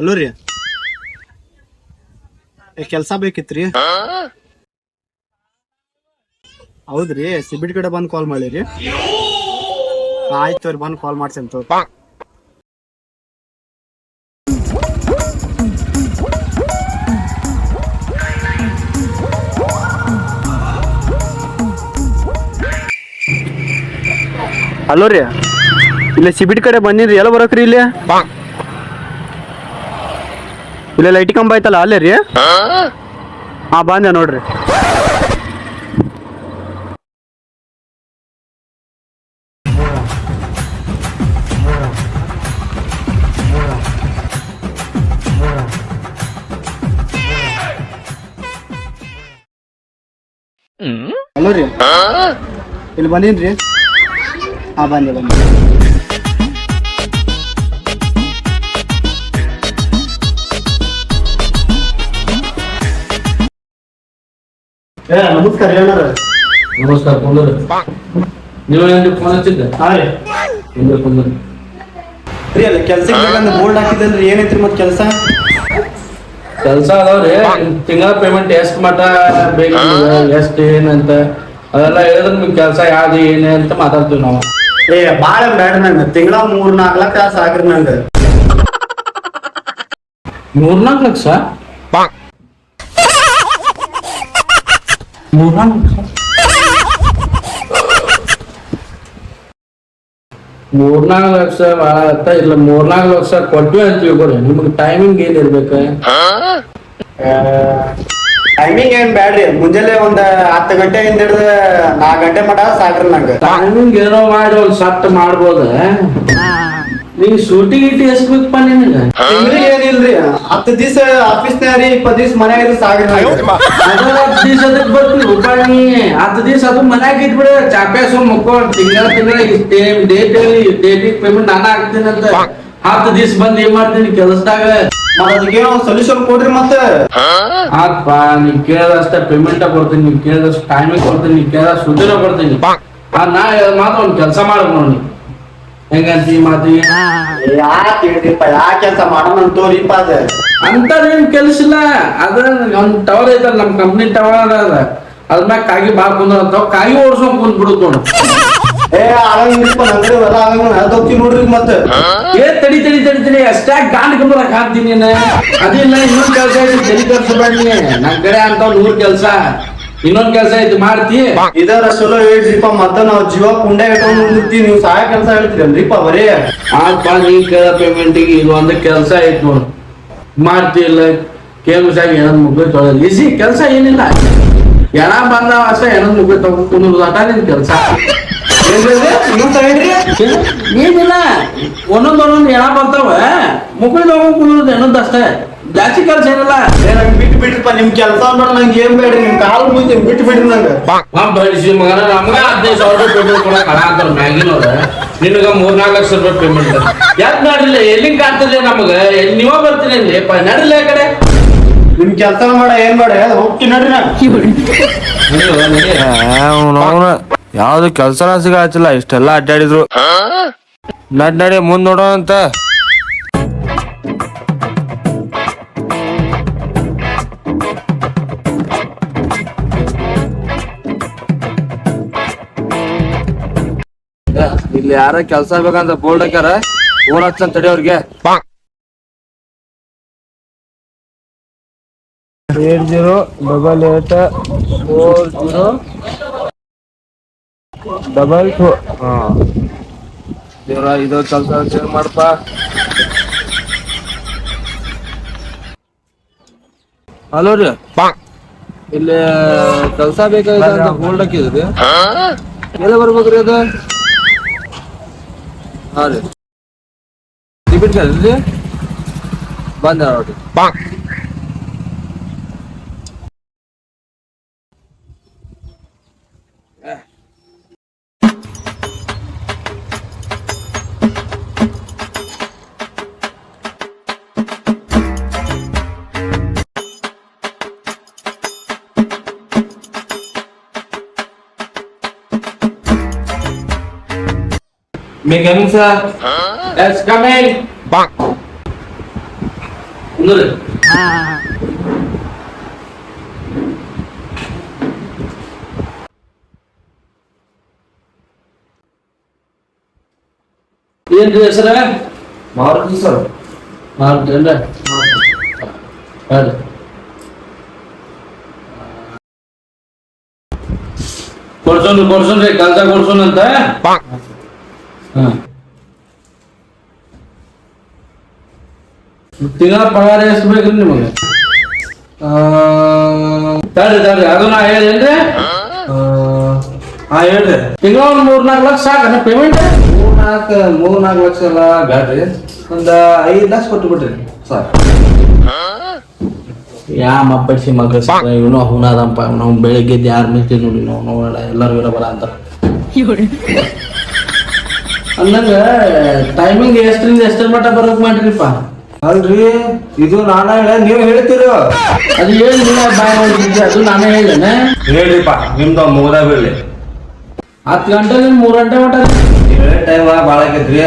Hello ರೀ, ಕೆಲಸ ಬೇಕಿತ್ರಿ? ಹೌದ್ರಿ, ಸಿಬಿಟ್ ಕಡೆ ಬಂದು ಕಾಲ್ ಮಾಡಿರಿ. ಆಯ್ತು ಅವ್ರಿ, ಬಂದು ಕಾಲ್ ಮಾಡ್ಸೇನ್ ತೋ. ಹಲೋ ರೀ, ಇಲ್ಲ ಸಿಬಿಟ್ ಕಡೆ ಬಂದಿದ್ರಿ, ಎಲ್ಲ ಬರಕ್ರಿ ಇಲ್ಲಿ? ಇಲ್ಲ ಲೈಟ್ ಕಂಬ ಐತಲ್ಲ ಅಲ್ಲೇ ರೀ? ಹಾ ಬಂದೆ ನೋಡ್ರಿ. ಹಲೋ ರೀ, ಇಲ್ಲಿ ಬಂದೀನ್ರಿ. ಹಾ ಬಂದೆ. ನಮಸ್ಕಾರ ಏನಾರ. ನಮಸ್ಕಾರ ಕುಂದೂರು. ನೀವೇನ್ರಿ ಫೋನ್ ಹಚ್ಚಿದ್ದೆ? ಹಾ ರೀ ಕುಂದೂರು ರೀ, ಅಲ್ಲ ಕೆಲ್ಸಕ್ಕೆ ಬೇಕಂದ್ರೆ ಬೋರ್ಡ್ ಹಾಕಿದ್ರಿ, ಏನೈತ್ರಿ ಮತ್ ಕೆಲಸ? ಕೆಲಸ ಅದಾವ್ರಿ. ತಿಂಗಳ ಪೇಮೆಂಟ್ ಎಷ್ಟು ಮಟ ಬೇಕು, ಎಷ್ಟು ಏನಂತ ಅದೆಲ್ಲ ಹೇಳಿದ್ರೆ ನಿಮ್ಗೆ ಕೆಲಸ ಯಾವ್ದು ಏನೇ ಅಂತ ಮಾತಾಡ್ತೀವಿ ನಾವು. ಬಾಳ ಬೇಡ ನಂಗೆ, ತಿಂಗಳ 3-4 ಲಕ್ಷ ಸಾಕ್ರಿ ನಂಗೆ. 3-4 ಲಕ್ಷ? 3-4 ಲಕ್ಷ? 3-4 ಲಕ್ಷ ಭಾಳ ಆತ. ಇಲ್ಲ 3-4 ಲಕ್ಷ ಕೊಟ್ವಿ ಅಂತ ತಿಳ್ಕೊರಿ. ನಿಮ್ಗೆ ಟೈಮಿಂಗ್ ಏನ್ ಇರ್ಬೇಕು? ಟೈಮಿಂಗ್ ಏನ್ ಬ್ಯಾಡ್ರಿ, ಮುಂಜಾನೆ ಒಂದ್ 10 ಗಂಟೆಯಿಂದ ಹಿಡಿದು 4 ಗಂಟೆ ಮಟ ಸಾಕ್ರಿ ನಂಗೆ. ಟೈಮಿಂಗ್ ಏನೋ ಮಾಡಿ ಒಂದ್ ಸಟ್ ಮಾಡ್ಬೋದ? ನಿಂಗೆ ಸೂಟಿ ಗೀಟಿ ಎಷ್ಟ್ ಬೇಕಪ್ಪ ನಿನಗೆ? ತಿಂಗಳಿಗೆ ಏನಿಲ್ರಿ, 10 ದಿವಸ ಆಫೀಸ್ನಾಗ ರೀ, 20 ದಿವಸ ಮನ್ಯಾಗ ಇದ್ರೆ ಸಾಕ್ರಿ ನಂಗೆ. 10 ದಿವಸ ಅದಕ್ಕೆ ಬರ್ತೀವಿ ರೂಪಾಯಿ. 10 ದಿವಸ ಅದು ಮನ್ಯಾಗ ಇಟ್ಬಿಡ, ಚಾಪ್ಯಾಸು ಮುಕ್ಕೊಂಡು ತಿಂಗಳ ಡೇಟಿಗೆ ಪೇಮೆಂಟ್ ನಾನು ಹಾಕ್ತೀನಿ ಅಂತ 10 ದಿವಸ ಬಂದ್ ಏನ್ ಮಾಡ್ತೀನಿ ಕೆಲಸದಾಗ? ಅದಕ್ಕೇನೋ ಸೊಲ್ಯೂಷನ್ ಕೊಡ್ರಿ ಮತ್ತೆ. ಆತ್ಪ, ನೀವ್ ಕೇಳಿದಷ್ಟ ಪೇಮೆಂಟ್ ಕೊಡ್ತೀನಿ, ನೀವ್ ಕೇಳಿದಷ್ಟು ಟೈಮಿಂಗ್ ಕೊಡ್ತೀನಿ, ನೀವ್ ಕೇಳಿದಷ್ಟು ಸುದ್ದಿನ ಕೊಡ್ತೀನಿ. ನಾ ಮಾತ್ರ ಒಂದ್ ಕೆಲಸ ಮಾಡ್ ನೋಡಿ. ಹೆಂಗಂತ ಮಾತಿಗೆ ಯಾಕೆ ಹೇಳ್ರಿಪ್ಪ, ಯಾಕೆ ಕೆಲಸ ಮಾಡೋಣ ತೋರಿಪ್ಪ. ಅಂತದೇನ್ ಕೆಲ್ಸ ಇಲ್ಲ. ಅದ ಒಂದ್ ಟವರ್ ಐತಲ್ಲ, ನಮ್ ಕಂಪ್ನಿ ಟವರ್ ಅದ, ಅದ್ ಮ್ಯಾಗ ಕಾಗಿ ಬಾಳ್ ಕುಂದ್ರ ಕಾಗಿ ಓಡ್ಸೋಕ್ ಕುಂತ್ ಬಿಡುತ್ತ ನೋಡು. ಆಗಂಗಿಲ್ಲಪ್ಪ, ನಂಗಡಿ ಎಲ್ಲ ಆಗಂಗ ಅದೋಗ್ತಿ ನೋಡ್ರಿ ಮತ್ತೆ. ತಡಿ ಅಷ್ಟಾಗ ಗಾಂಡ್ ಕಂಬರಕ್ ಹಾಕ್ತೀನಿ. ಅದಿಲ್ಲ, ಇನ್ನೊಂದ್ ಕೆಲ್ಸ ಐತಿ, ತಲೆ ಕರ್ಸಬೇಡಿ. ನನ್ ಕಡೆ ಅಂತ 100 ಕೆಲ್ಸ, ಇನ್ನೊಂದ್ ಕೆಲ್ಸ ಐತಿ ಮಾಡ್ತಿ. ಇದರ ಚಲೋ ಹೇಳ್ರಿಪ್ಪ, ಮತ್ತ ನಾವ್ ಜೀವ ಕುಂಡೆ ಇಟ್ಕೊಂಡು ನಿಂತಿರ್ತೀವಿ, ನೀವು ಸಹಾಯ ಕೆಲಸ ಹೇಳ್ತೀರಲ್ರಿಪ್ಪ ಬರೀ. ಆತ್ಪ, ನೀ ಕೇಳ ಪೇಮೆಂಟಿಗೆ ಇದೊಂದು ಕೆಲ್ಸ ಐತಿ ನೋಡು, ಮಾಡ್ತಿ. ಇಲ್ಲ ಕೇಳ್ಸಾಗಿ ಏನದ್ ಮುಗ್ಗೈ ತೊಳೆದ ಈಸಿ ಕೆಲ್ಸ ಏನಿಲ್ಲ. ಎಣ ಬಂದಾವ ಅಷ್ಟ ಏನದ್ ಮುಗ್ಗೈ ತಗೊಂಡು ಅಟ ನಿನ್ ಕೆಲ್ಸ ಏನಿಲ್ಲ. ಒಂದೊಂದ್ ಎಣ ಬರ್ತಾವ, ಮುಗ್ಗೈ ತಗೊಂಡ್ ಕುಂದ್ರದು ಏನೊಂದ್ ಅಷ್ಟೇ, ಜಾಸ್ತಿ ಕೆಲ್ಸ ಏನಿಲ್ಲ. ನಂಗೆ ಬಿಟ್ಟು ಬಿಡ್ರಿಪ್ಪ, ನಿಮ್ ಕೆಲಸ ಅಂದ್ರೆ ನಂಗೆ ಏನ್ ಬೇಡ್ರಿ, ನಿಮ್ ಕಾಲು ಮುಗಿತೀನಿ, ಬಿಟ್ಟು ಬಿಡ್ರಿ ನಂಗೆ. ಬಡಿಸಿ ಮಗನ, ನಮ್ಗ 15,000 ರೂಪಾಯಿ ಪೇಮೆಂಟ್ ಕೊಡಕ್ ಹಣ ಅಂತಾರ ಮ್ಯಾಗಿನವ್ರ. ನಿನಗ 3-4 ಲಕ್ಷ ರೂಪಾಯಿ ಪೇಮೆಂಟ್ ಯಾಕೆ ನಡಿಲ್ಲ? ಎಲ್ಲಿಂಗ್ ಕಾಣ್ತಿಲ್ಲ ನಮಗ? ನೀವ ಬರ್ತೀನಿ ನಡಿಲ್ಲ ಆ ಕಡೆ. ನಿಮ್ ಕೆಲಸ ಮಾಡ, ಏನ್ ಮಾಡ ಹೋಗ್ತೀನಿ ನಡ್ರಿ ಅವನು ಯಾವ್ದು ಕೆಲ್ಸನ ಸಿಗತ್ತಿಲ್ಲ, ಇಷ್ಟೆಲ್ಲ ಅಡ್ಡಾಡಿದ್ರು. ನಡಿ ಮುಂದ್ ನೋಡೋಣ ಅಂತ. ಇಲ್ಲಿ ಯಾರ ಕೆಲ್ಸ ಬೇಕಂತ ಬೋರ್ಡ್ ಹಾಕ್ಯಾರ, ಫೋನ್ ಹಚ್ಚಂತ ತಡಿ ಅವ್ರಿಗೆ. 80884022. ದೇವ್ರ, ಇದು ಕೆಲ್ಸ ಚೇಂಜ್ ಮಾಡಪ್ಪ. ಹಲೋ ರೀ, ಇಲ್ಲಿ ಕೆಲ್ಸ ಬೇಕಾಗಿಲ್ಲ ಬೋರ್ಡ್ ಹಾಕಿದ್ರಿ, ಎಲ್ಲ ಬರ್ಬೇಕ್ರಿ ಅದು? ಹಾ ರೀ, ಟಿಕೆಟ್ ಕಳ್ರಿ, ಬಂದ ನೋಡ್ರಿ. May coming, sir. Yes, come in. ಕುಂದ್ರಿ. ಹಾ ಏನ್ರಿ ಹೆಸರ? ಮಾರುತಿ ಸರ್. ಮಾಡ್ತೇನ್ರ? ಹೇಳ್ರಿ. ಕೊಡ್ಸೋನ್ರಿ ಕೆಲ್ಸ ಕೊಡ್ಸೋನಂತ. ತಿಂಗಳ ಪಗಾರ ಎಷ್ಟು ಬೇಕ್ರಿ ನಿಮಗೆ? ತಡ್ರಿ ಅದು ನಾ ಹೇಳೇನ್ರಿ? ಹಾ ಹೇಳ್ರಿ. ತಿಂಗಳ ಒಂದ್ 3-4 ಲಕ್ಷ ಸಾಕನ ಪೇಮೆಂಟ್? 3-4 ಲಕ್ಷ ಎಲ್ಲ ಬ್ಯಾಡ್ರಿ, ಒಂದ್ 5 ಲಕ್ಷ ಕೊಟ್ಟು ಬಿಡ್ರಿ ಸರ್. ಯಾ ಮಪ್ಪಡಿಸಿ ಮಗ ಇವನು ಹುನಾದಪ್ಪ. ನಾವು ಬೆಳಿಗ್ಗೆ ಯಾರು ಮಿರ್ತೀವಿ ನೋಡಿ, ನಾವು ಎಲ್ಲರೂ ಇರಬಲ್ಲ ಅಂತ ಅಂದಂಗ ಟೈಮಿಂಗ್ ಎಷ್ಟರಿಂದ ಎಷ್ಟರ ಮಟ್ಟ ಬರೋಕ್ ಮಾಡ್ರಿಪ್ಪ? ಅಲ್ರಿ, ಇದು ನಾನ ಹೇಳ ನೀವ್ ಹೇಳ್ತೀರೋ? ಅದು ಹೇಳಿ ನೀವ ಬಾಯ್ ನೋಡ್ತಿದ್ದೆ, ಅದು ನಾನೇ ಹೇಳೇನೆ. ಹೇಳ್ರಿಪ್ಪ, ನಿಮ್ದು ಮುಗ್ದ ಬೀಳ್ಲಿ. 10 ಗಂಟೆ 3 ಗಂಟೆ ಮಟ್ಟ ನೀವ್ ಹೇಳಿ ಟೈಮ್ ಭಾಳ ಆಗೈತ್ರಿ.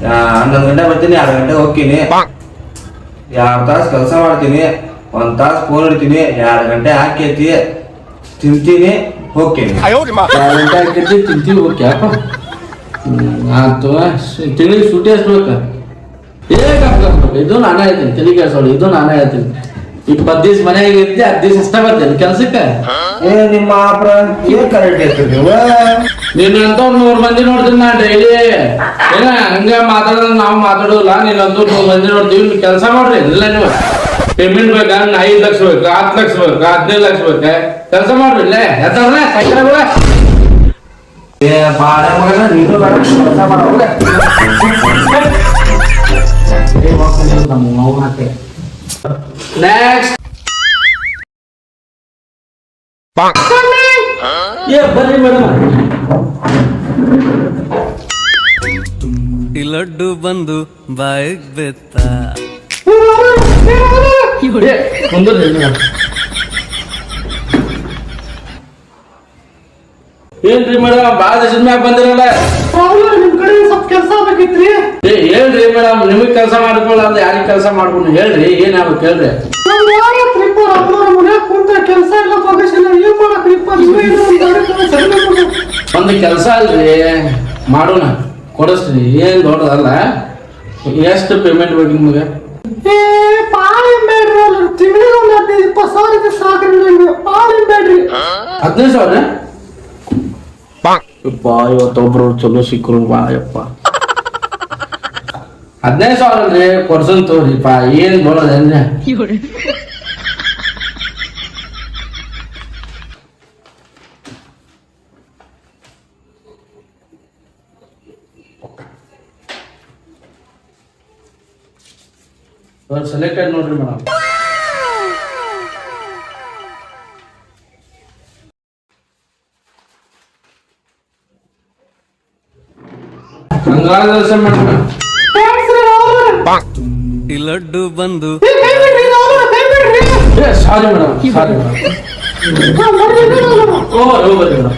11 ಗಂಟೆ ಬರ್ತೀನಿ, 2 ಗಂಟೆ ಹೋಗ್ತೀನಿ, 2 ತಾಸು ಕೆಲಸ ಮಾಡ್ತೀನಿ, 1 ತಾಸು ಫೋನ್ ಇಡ್ತೀನಿ, 2 ಗಂಟೆ ಹಾಕೈತಿ, ತಿಂತೀನಿ, ಹೋಗ್ತೀನಿ. 2 ಗಂಟೆ ಹಾಕಿರ್ತಿ ತಿಂತೀವಿ. ಓಕೆ ಅಪ್ಪ, ಆಯ್ತು. ತಿಂಗಳಿಗೆ ಸೂಟಿ ಎಷ್ಟು ಬೇಕು? ಇದು ನಾನೇ ಹೇಳ್ತೀನಿ, ತಲೆ ಕೆಲ್ಸೋಳು. ಇದು ನಾನೇ ಹೇಳ್ತೀನಿ. 20 ದಿವ್ಸ ಮನೆಯಾಗ ಇರ್ತಿ, 10 ದಿವ್ಸ ಅಷ್ಟ ಬರ್ತೇನೆ ಕೆಲ್ಸಕ್ಕೆ. ನಿಮ್ಮ ಏನ್ ಕರೆಕ್ಟ್ ಐತ್ರಿ ನೀವು? ನೀನಂತ 100 ಮಂದಿ ನೋಡ್ತೀನಿ ನಾ ಡೈಲಿ. ಏನ ಹಂಗ ಮಾತಾಡೋದು ನಾವು ಮಾತಾಡೋಲ್ಲ. ನೀನಂತೂ 100 ಮಂದಿ ನೋಡ್ತೀವಿ. ಕೆಲಸ ಮಾಡ್ರಿ ಇಲ್ಲ ನೀವು. ಪೇಮೆಂಟ್ ಬೇಕಾ? 5 ಲಕ್ಷ ಬೇಕಾ? 10 ಲಕ್ಷ ಬೇಕಾ? 15 ಲಕ್ಷ ಬೇಕಾ? ಕೆಲಸ ಮಾಡ್ರಿ ಇಲ್ಲೇ ಎತ್ತವ್ರೆ ಸೈಕಲ್ಗಳ. ಬಾಳೆ ಮಗನ ನೀನು ಕೆಲಸ ಮಾಡೋಲ್ಲ. ನೆಕ್ಸ್ಟ್ ಬರ್ರಿ ಮೇಡಮ್. ಈ ಲಡ್ಡು ಬಂದು ಬಾಯಿಗ್ ಬೆತ್ತ. ಏನ್ರಿ ಮೇಡಮ್ ಬಾಳ ದಿವಸದ ಮ್ಯಾಗ ಬಂದಿರಲ್ಲ? ನಿಮ್ ಕಡೆ ಸ್ವಲ್ಪ ಕೆಲಸ ಆಗ್ಬೇಕಿತ್ರಿ. ಹೇಳ್ರಿ ಮೇಡಮ್, ನಿಮಗ್ ಕೆಲಸ ಮಾಡ್ಕೊಳ್ಳ ಅಂದ್ರೆ ಯಾರಿಗೆ ಕೆಲಸ ಮಾಡ್ಕೊಂಡು ಹೇಳ್ರಿ. ಏನಾಗ್ಬೇಕು ಹೇಳ್ರಿ. ಕೆಲಸ ಎಲ್ಲ ಬಗಸಿಲ್ಲ, ಏನ್ ಮಾಡಕ್ರಿಪ್ಪ? ಒಂದು ಕೆಲಸ ಅಲ್ರಿ, ಮಾಡೋಣ, ಕೊಡಿಸ್ರಿ. ಏನ್ ದೊಡ್ಡದಲ್ಲ. ಎಷ್ಟು ಪೇಮೆಂಟ್ ಬೇಕು ನಿಮಗೆ? ತಿಂಗಳಿಗೆ ಒಂದು 15-20 ಸಾವಿರ ಸಾಕ್ರಿ. 15 ಸಾವಿರ? ಯಪ್ಪ, ಇವತ್ತೊಬ್ರು ಚಲೋ ಸಿಕ್ಕರು ಬಾ ಯಪ್ಪ. 15 ಸಾವಿರ ಅಲ್ರಿ, ಕೊಡ್ಸನ್ ತೋರಿಪ್ಪ. ಏನ್ ದೊಡ್ಡದೇನ್ರಿ? ಸೆಲೆಕ್ಟೆಡ್ ನೋಡ್ರಿ ಮೇಡಮ್. Congratulation madam. ಈ ಲಡ್ಡು ಬಂದು ಸಾರಿ ಮೇಡಮ್, ಸಾರಿ ಮೇಡಮ್. ಓ ಬರ್ರಿ ಮೇಡಮ್.